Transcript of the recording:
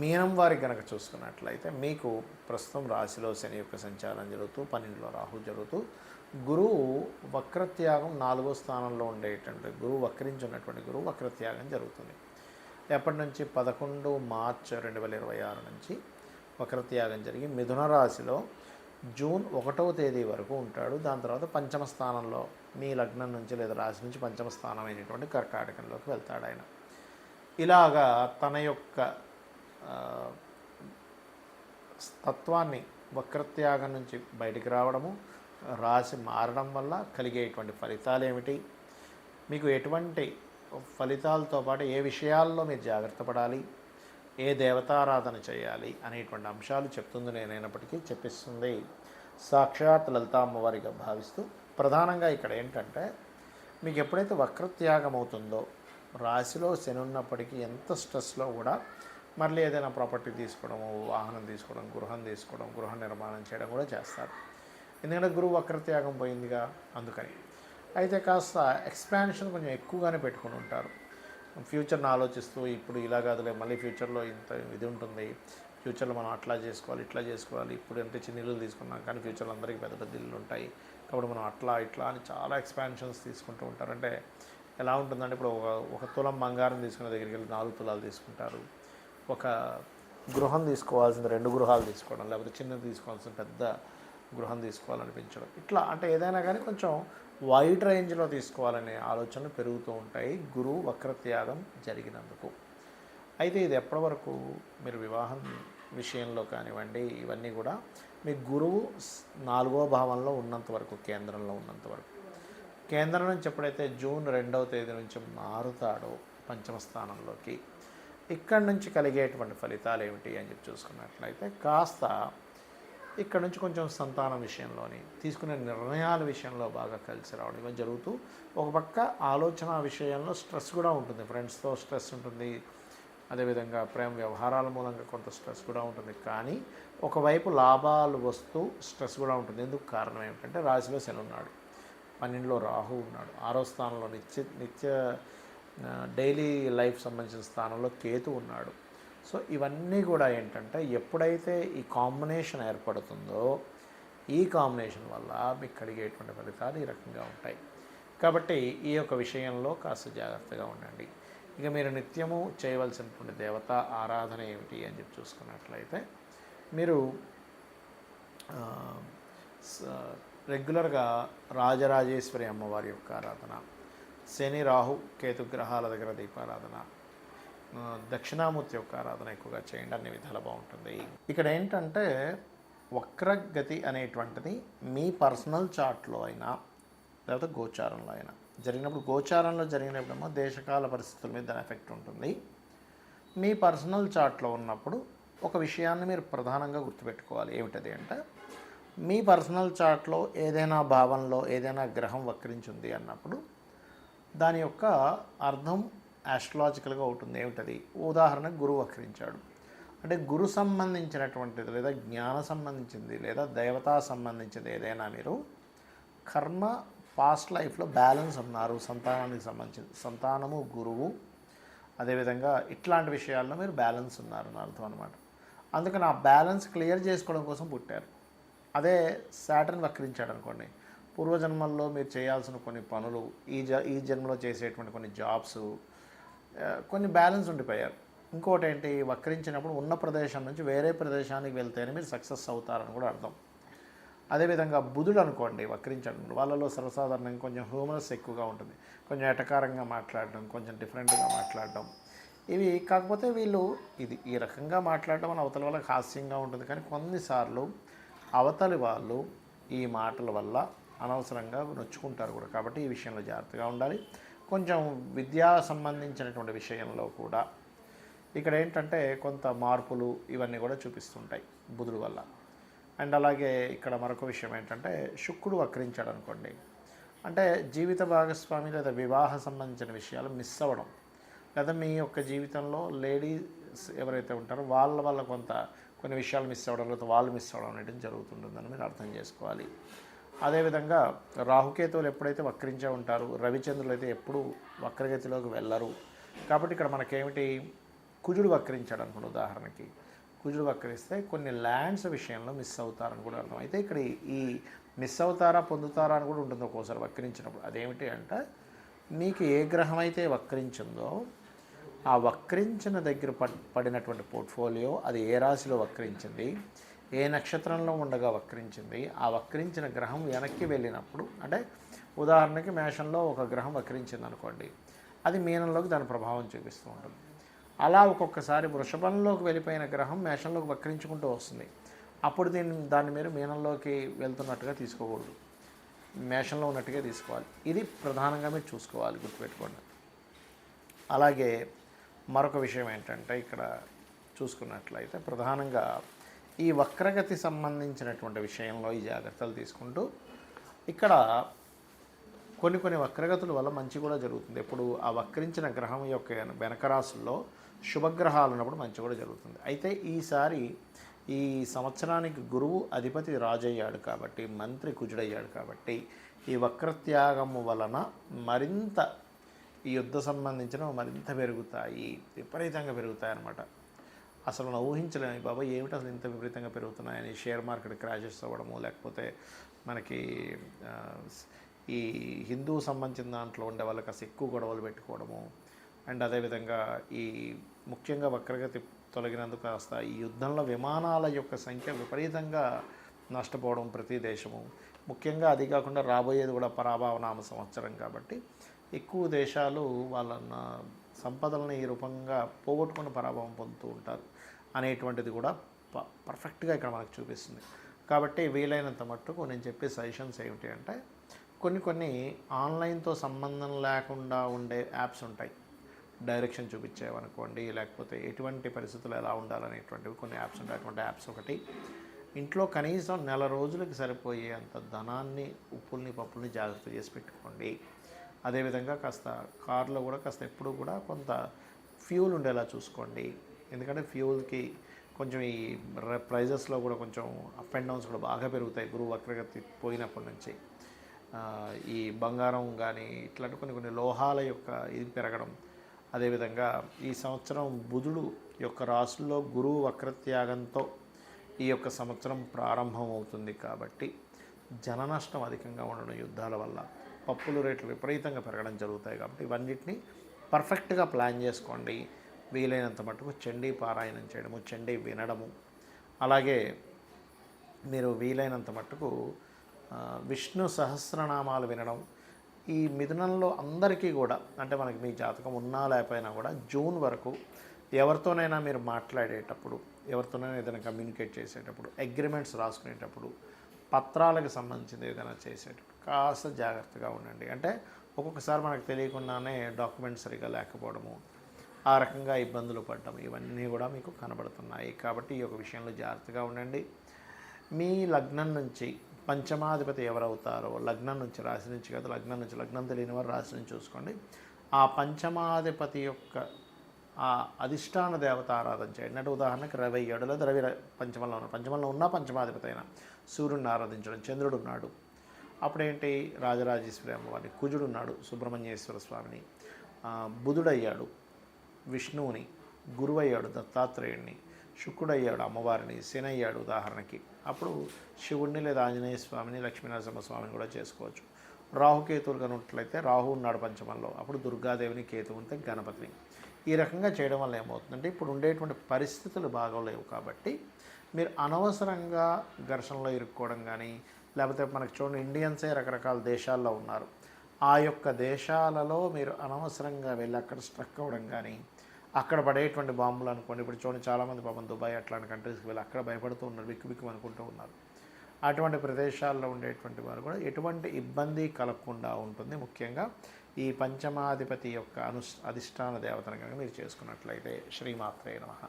మీనం వారికి గనక చూసుకున్నట్లయితే మీకు ప్రస్తుతం రాశిలో శని యొక్క సంచారం జరుగుతూ 12లో రాహు జరుగుతూ గురువు వక్రత్యాగం 4వ స్థానంలో ఉండేటువంటి గురువు వక్రించున్నటువంటి గురువు వక్రత్యాగం జరుగుతుంది. ఎప్పటి నుంచి 11 మార్చ్ 2026 నుంచి వక్రత్యాగం జరిగి మిథున రాశిలో జూన్ 1వ తేదీ వరకు ఉంటాడు. దాని తర్వాత పంచమ స్థానంలో మీ లగ్నం నుంచి లేదా రాశి నుంచి పంచమ స్థానం అయినటువంటి కర్కాటకంలోకి వెళ్తాడు ఆయన. ఇలాగా తన యొక్క తత్వాన్ని వక్రత్యాగం నుంచి బయటికి రావడము, రాశి మారడం వల్ల కలిగేటువంటి ఫలితాలు ఏమిటి, మీకు ఎటువంటి ఫలితాలతో పాటు ఏ విషయాల్లో మీరు జాగ్రత్త పడాలి, ఏ దేవతారాధన చేయాలి అనేటువంటి అంశాలు చెప్తుంది నేనైనప్పటికీ చెప్పిస్తుంది సాక్షాత్ లలితా అమ్మవారిగా భావిస్తూ. ప్రధానంగా ఇక్కడ ఏంటంటే మీకు ఎప్పుడైతే వక్రత్యాగం అవుతుందో రాశిలో శని ఉన్నప్పటికీ ఎంత స్ట్రెస్లో కూడా మళ్ళీ ఏదైనా ప్రాపర్టీ తీసుకోవడము, వాహనం తీసుకోవడం, గృహం తీసుకోవడం, గృహ నిర్మాణం చేయడం కూడా చేస్తారు. ఎందుకంటే గురువు వక్రత్యాగం పోయిందిగా అందుకని. అయితే కాస్త ఎక్స్పాన్షన్ కొంచెం ఎక్కువగానే పెట్టుకుని ఉంటారు. ఫ్యూచర్ని ఆలోచిస్తూ ఇప్పుడు ఇలా కాదులే, మళ్ళీ ఫ్యూచర్లో ఇంత ఇది ఉంటుంది, ఫ్యూచర్లో మనం అట్లా చేసుకోవాలి, ఇట్లా చేసుకోవాలి, ఇప్పుడు అంటే చిన్న ఇల్లు తీసుకున్నాం కానీ ఫ్యూచర్లో అందరికీ పెద్ద పెద్ద ఇల్లు ఉంటాయి కాబట్టి మనం అట్లా ఇట్లా అని చాలా ఎక్స్పాన్షన్స్ తీసుకుంటూ ఉంటారు. అంటే ఎలా ఉంటుందంటే ఇప్పుడు ఒక తులం బంగారం తీసుకునే దగ్గరికి వెళ్ళి 4 తులాలు తీసుకుంటారు. ఒక గృహం తీసుకోవాల్సింది 2 గృహాలు తీసుకోవడం, లేకపోతే చిన్నది తీసుకోవాల్సిన పెద్ద గృహం తీసుకోవాలనిపించడం, ఇట్లా అంటే ఏదైనా కానీ కొంచెం వైడ్ రేంజ్లో తీసుకోవాలనే ఆలోచనలు పెరుగుతూ ఉంటాయి గురువు వక్రత్యాగం జరిగినందుకు. అయితే ఇది ఎప్పటి వరకు మీరు వివాహం విషయంలో కానివ్వండి, ఇవన్నీ కూడా మీ గురువు 4వ భావంలో ఉన్నంత వరకు, కేంద్రంలో ఉన్నంత వరకు. కేంద్రం నుంచి ఎప్పుడైతే జూన్ 2వ తేదీ నుంచి మారుతాడో పంచమ స్థానంలోకి, ఇక్కడి నుంచి కలిగేటువంటి ఫలితాలు ఏమిటి అని చెప్పి చూసుకున్నట్లయితే కాస్త ఇక్కడ నుంచి కొంచెం సంతానం విషయంలోని తీసుకునే నిర్ణయాల విషయంలో బాగా కలిసి రావడం ఇవన్నీ జరుగుతూ, ఒక పక్క ఆలోచన విషయంలో స్ట్రెస్ కూడా ఉంటుంది. ఫ్రెండ్స్తో స్ట్రెస్ ఉంటుంది, అదేవిధంగా ప్రేమ వ్యవహారాల మూలంగా కొంత స్ట్రెస్ కూడా ఉంటుంది. కానీ ఒకవైపు లాభాలు వస్తూ స్ట్రెస్ కూడా ఉంటుంది. ఎందుకు కారణం ఏమిటంటే రాశిలో శని ఉన్నాడు, 12లో రాహు ఉన్నాడు, 6వ స్థానంలో నిత్య డైలీ లైఫ్ సంబంధించిన స్థానంలో కేతు ఉన్నాడు. సో ఇవన్నీ కూడా ఏంటంటే ఎప్పుడైతే ఈ కాంబినేషన్ ఏర్పడుతుందో ఈ కాంబినేషన్ వల్ల మీకు కలిగేటువంటి ఫలితాలు ఈ రకంగా ఉంటాయి. కాబట్టి ఈ యొక్క విషయంలో కాస్త జాగ్రత్తగా ఉండండి. ఇక మీరు నిత్యము చేయవలసినటువంటి దేవత ఆరాధన ఏమిటి అని చెప్పి చూసుకున్నట్లయితే మీరు రెగ్యులర్గా రాజరాజేశ్వరి అమ్మవారి యొక్క ఆరాధన, శని రాహు కేతు గ్రహాల దగ్గర దీపారాధన, దక్షిణామూర్తి యొక్క ఆరాధన ఎక్కువగా చేయండి, అన్ని విధాలు బాగుంటుంది. ఇక్కడ ఏంటంటే వక్రగతి అనేటువంటిది మీ పర్సనల్ చార్ట్లో అయినా లేకపోతే గోచారంలో అయినా జరిగినప్పుడు, గోచారంలో జరిగినప్పుడేమో దేశకాల పరిస్థితుల మీద దాని ఎఫెక్ట్ ఉంటుంది. మీ పర్సనల్ చార్ట్లో ఉన్నప్పుడు ఒక విషయాన్ని మీరు ప్రధానంగా గుర్తుపెట్టుకోవాలి. ఏమిటది అంటే మీ పర్సనల్ చార్ట్లో ఏదైనా భావంలో ఏదైనా గ్రహం వక్రించింది అన్నప్పుడు దాని యొక్క అర్థం ఆస్ట్రలాజికల్గా ఉంటుంది. ఏమిటది? ఉదాహరణకు గురువు వక్రించాడు అంటే గురు సంబంధించినటువంటిది లేదా జ్ఞాన సంబంధించింది లేదా దేవతా సంబంధించింది ఏదైనా మీరు కర్మ పాస్ట్ లైఫ్లో బ్యాలెన్స్ ఉన్నారు, సంతానానికి సంబంధించింది, సంతానము గురువు అదేవిధంగా ఇట్లాంటి విషయాల్లో మీరు బ్యాలెన్స్ ఉన్నారని అర్థం అనమాట. అందుకని ఆ బ్యాలెన్స్ క్లియర్ చేసుకోవడం కోసం పుట్టారు. అదే సాటర్న్ వక్రించాడు అనుకోండి, పూర్వజన్మల్లో మీరు చేయాల్సిన కొన్ని పనులు ఈ జన్మలో చేసేటువంటి కొన్ని జాబ్స్ కొన్ని బ్యాలెన్స్ ఉండిపోయారు. ఇంకోటి ఏంటి, వక్రించినప్పుడు ఉన్న ప్రదేశం నుంచి వేరే ప్రదేశానికి వెళ్తేనే మీరు సక్సెస్ అవుతారని కూడా అర్థం. అదేవిధంగా బుధుడు అనుకోండి వక్రించడం, వాళ్ళలో సర్వసాధారణంగా కొంచెం హ్యూమరస్ ఎక్కువగా ఉంటుంది, కొంచెం ఎటకారంగా మాట్లాడడం, కొంచెం డిఫరెంట్గా మాట్లాడడం ఇవి. కాకపోతే వీళ్ళు ఈ రకంగా మాట్లాడడం అని అవతల వాళ్ళకి హాస్యంగా ఉంటుంది, కానీ కొన్నిసార్లు అవతలి వాళ్ళు ఈ మాటల వల్ల అనవసరంగా నొచ్చుకుంటారు కూడా. కాబట్టి ఈ విషయంలో జాగ్రత్తగా ఉండాలి. కొంచెం విద్యా సంబంధించినటువంటి విషయంలో కూడా ఇక్కడ ఏంటంటే కొంత మార్పులు ఇవన్నీ కూడా చూపిస్తుంటాయి బుధుడు వల్ల. అండ్ అలాగే ఇక్కడ మరొక విషయం ఏంటంటే శుక్రుడు వక్రించాడు అనుకోండి, అంటే జీవిత భాగస్వామి లేదా వివాహ సంబంధించిన విషయాలు మిస్ అవ్వడం, లేదా మీ యొక్క జీవితంలో లేడీస్ ఎవరైతే ఉంటారో వాళ్ళ వల్ల కొన్ని విషయాలు మిస్ అవ్వడం లేదా వాళ్ళు మిస్ అవ్వడం అనేది జరుగుతుంటుందని మీరు అర్థం చేసుకోవాలి. అదేవిధంగా రాహుకేతువులు ఎప్పుడైతే వక్రించే ఉంటారు, రవిచంద్రులు అయితే ఎప్పుడు వక్రగతిలోకి వెళ్ళరు. కాబట్టి ఇక్కడ మనకేమిటి, కుజుడు వక్రించాడు అనుకోండి, ఉదాహరణకి కుజుడు వక్రిస్తే కొన్ని ల్యాండ్స్ విషయంలో మిస్ అవుతారని కూడా అర్థం. అయితే ఇక్కడ ఈ మిస్ అవుతారా పొందుతారా అని కూడా ఉంటుంది ఒక్కోసారి వక్రించినప్పుడు. అదేమిటి అంటే మీకు ఏ గ్రహం అయితే వక్రించిందో ఆ వక్రించిన దగ్గర పడినటువంటి పోర్ట్ఫోలియో అది ఏ రాశిలో వక్రించింది, ఏ నక్షత్రంలో ఉండగా వక్రించింది, ఆ వక్రించిన గ్రహం వెనక్కి వెళ్ళినప్పుడు, అంటే ఉదాహరణకి మేషంలో ఒక గ్రహం వక్రించింది అనుకోండి, అది మీనంలోకి దాని ప్రభావం చూపిస్తూ ఉంటుంది. అలా ఒక్కొక్కసారి వృషభంలోకి వెళ్ళిపోయిన గ్రహం మేషంలోకి వక్రించుకుంటూ వస్తుంది. అప్పుడు దాన్ని మీరు మీనంలోకి వెళ్తున్నట్టుగా తీసుకోకూడదు, మేషంలో ఉన్నట్టుగా తీసుకోవాలి. ఇది ప్రధానంగా మీరు చూసుకోవాలి, గుర్తుపెట్టుకోండి. అలాగే మరొక విషయం ఏంటంటే ఇక్కడ చూసుకున్నట్లయితే ప్రధానంగా ఈ వక్రగతి సంబంధించినటువంటి విషయంలో ఈ జాగ్రత్తలు తీసుకుంటూ ఇక్కడ కొన్ని వక్రగతుల వల్ల మంచి కూడా జరుగుతుంది. ఎప్పుడు ఆ వక్రించిన గ్రహం యొక్క వెనక రాశుల్లో శుభగ్రహాలు ఉన్నప్పుడు మంచి కూడా జరుగుతుంది. అయితే ఈసారి ఈ సంవత్సరానికి గురువు అధిపతి రాజయ్యాడు కాబట్టి, మంత్రి కుజుడయ్యాడు కాబట్టి ఈ వక్రత్యాగము వలన మరింత ఈ యుద్ధ సంబంధించిన మరింత పెరుగుతాయి, విపరీతంగా పెరుగుతాయి అన్నమాట. అసలు మనం ఊహించలేము, బాబా ఏమిటి అసలు ఇంత విపరీతంగా పెరుగుతున్నాయని. షేర్ మార్కెట్ క్రాషెస్ అవ్వడము, లేకపోతే మనకి ఈ హిందూ సంబంధించిన దాంట్లో ఉండే వాళ్ళకి అసలు ఎక్కువ గొడవలు పెట్టుకోవడము, అండ్ అదేవిధంగా ఈ ముఖ్యంగా వక్రగతి తొలగినందుకు కాస్త ఈ యుద్ధంలో విమానాల యొక్క సంఖ్య విపరీతంగా నష్టపోవడం ప్రతి దేశము. ముఖ్యంగా అది కాకుండా రాబోయేది కూడా పరాభవనామ సంవత్సరం కాబట్టి ఎక్కువ దేశాలు వాళ్ళ సంపదలను ఈ రూపంగా పోగొట్టుకుని పరాభవం పొందుతూ ఉంటారు అనేటువంటిది కూడా పర్ఫెక్ట్గా ఇక్కడ మనకు చూపిస్తుంది. కాబట్టి వీలైనంత మట్టుకు నేను చెప్పే సజెషన్స్ ఏమిటి అంటే కొన్ని ఆన్లైన్తో సంబంధం లేకుండా ఉండే యాప్స్ ఉంటాయి, డైరెక్షన్ చూపించేవనుకోండి, లేకపోతే ఎటువంటి పరిస్థితులు ఎలా ఉండాలనేటువంటివి కొన్ని యాప్స్ ఉంటాయి. అటువంటి యాప్స్ ఒకటి. ఇంట్లో కనీసం నెల రోజులకి సరిపోయే అంత ధనాన్ని, ఉప్పుల్ని పప్పుల్ని జాగ్రత్త చేసి పెట్టుకోండి. అదేవిధంగా కాస్త కార్లో కూడా కాస్త ఎప్పుడు కూడా కొంత ఫ్యూల్ ఉండేలా చూసుకోండి. ఎందుకంటే ఫ్యూల్కి కొంచెం ఈ ప్రైజెస్లో కూడా కొంచెం అప్ అండ్ డౌన్స్ కూడా బాగా పెరుగుతాయి గురువు వక్రగతి పోయినప్పటి నుంచి. ఈ బంగారం కానీ ఇట్లాంటి కొన్ని లోహాల యొక్క ఇది పెరగడం. అదేవిధంగా ఈ సంవత్సరం బుధుడు యొక్క రాశుల్లో గురువు వక్రత్యాగంతో ఈ యొక్క సంవత్సరం ప్రారంభం అవుతుంది కాబట్టి జన నష్టం అధికంగా ఉండడం, యుద్ధాల వల్ల పప్పుల రేట్లు విపరీతంగా పెరగడం జరుగుతాయి. కాబట్టి ఇవన్నిటిని పర్ఫెక్ట్గా ప్లాన్ చేసుకోండి. వీలైనంత మటుకు చండీ పారాయణం చేయడము, చండీ వినడము, అలాగే మీరు వీలైనంత మటుకు విష్ణు సహస్రనామాలు వినడం. ఈ మిథునంలో అందరికీ కూడా, అంటే మనకి మీ జాతకం ఉన్నా లేకపోయినా కూడా జూన్ వరకు ఎవరితోనైనా మీరు మాట్లాడేటప్పుడు, ఎవరితోనైనా ఏదైనా కమ్యూనికేట్ చేసేటప్పుడు, అగ్రిమెంట్స్ రాసుకునేటప్పుడు, పత్రాలకు సంబంధించింది ఏదైనా చేసేటప్పుడు కాస్త జాగ్రత్తగా ఉండండి. అంటే ఒక్కొక్కసారి మనకు తెలియకుండానే డాక్యుమెంట్స్ సరిగా లేకపోవడము, ఆ రకంగా ఇబ్బందులు పడడం, ఇవన్నీ కూడా మీకు కనబడుతున్నాయి. కాబట్టి ఈ యొక్క విషయంలో జాగ్రత్తగా ఉండండి. మీ లగ్నం నుంచి పంచమాధిపతి ఎవరవుతారో, లగ్నం నుంచి, రాశి నుంచి కాదు, లగ్నం నుంచి, లగ్నం తెలియని వారు రాశి నుంచి చూసుకోండి. ఆ పంచమాధిపతి యొక్క ఆ అధిష్టాన దేవత ఆరాధన చేయండి. అంటే ఉదాహరణకి రవి అయ్యాడు, లేదా రవి పంచమంలో ఉన్న పంచమాధిపతి అయినా సూర్యుడిని ఆరాధించడం. చంద్రుడు ఉన్నాడు, అప్పుడేంటి రాజరాజేశ్వరి అమ్మవారిని. కుజుడు ఉన్నాడు, సుబ్రహ్మణ్యేశ్వర స్వామిని. బుధుడయ్యాడు, విష్ణువుని. గురువయ్యాడు, దత్తాత్రేయుడిని. శుక్రుడయ్యాడు, అమ్మవారిని. శని అయ్యాడు ఉదాహరణకి, అప్పుడు శివుడిని లేదా ఆంజనేయ స్వామిని, లక్ష్మీనరసింహ స్వామిని కూడా చేసుకోవచ్చు. రాహుకేతువులు కనున్నట్లయితే రాహు ఉన్నాడు పంచమంలో, అప్పుడు దుర్గాదేవిని, కేతువు ఉంటే గణపతిని. ఈ రకంగా చేయడం వల్ల ఏమవుతుందంటే ఇప్పుడు ఉండేటువంటి పరిస్థితులు బాగోలేవు కాబట్టి మీరు అనవసరంగా ఘర్షణలో ఇరుక్కోవడం కానీ, లేకపోతే మనకు చూడండి ఇండియన్సే రకరకాల దేశాల్లో ఉన్నారు, ఆ యొక్క దేశాలలో మీరు అనవసరంగా వెళ్ళి అక్కడ స్ట్రక్ అవ్వడం కానీ, అక్కడ పడేటువంటి బాంబులు అనుకోండి. ఇప్పుడు చూడండి చాలామంది పాపం దుబాయ్ అట్లాంటి కంట్రీస్కి వెళ్ళి అక్కడ భయపడుతూ ఉన్నారు, బిక్కు అనుకుంటూ ఉన్నారు. అటువంటి ప్రదేశాల్లో ఉండేటువంటి వారు కూడా ఎటువంటి ఇబ్బంది కలగకుండా ఉంటుంది. ముఖ్యంగా ఈ పంచమాధిపతి యొక్క అధిష్టాన దేవతను కనుక మీరు చేసుకున్నట్లయితే. శ్రీమాత్రే నమః.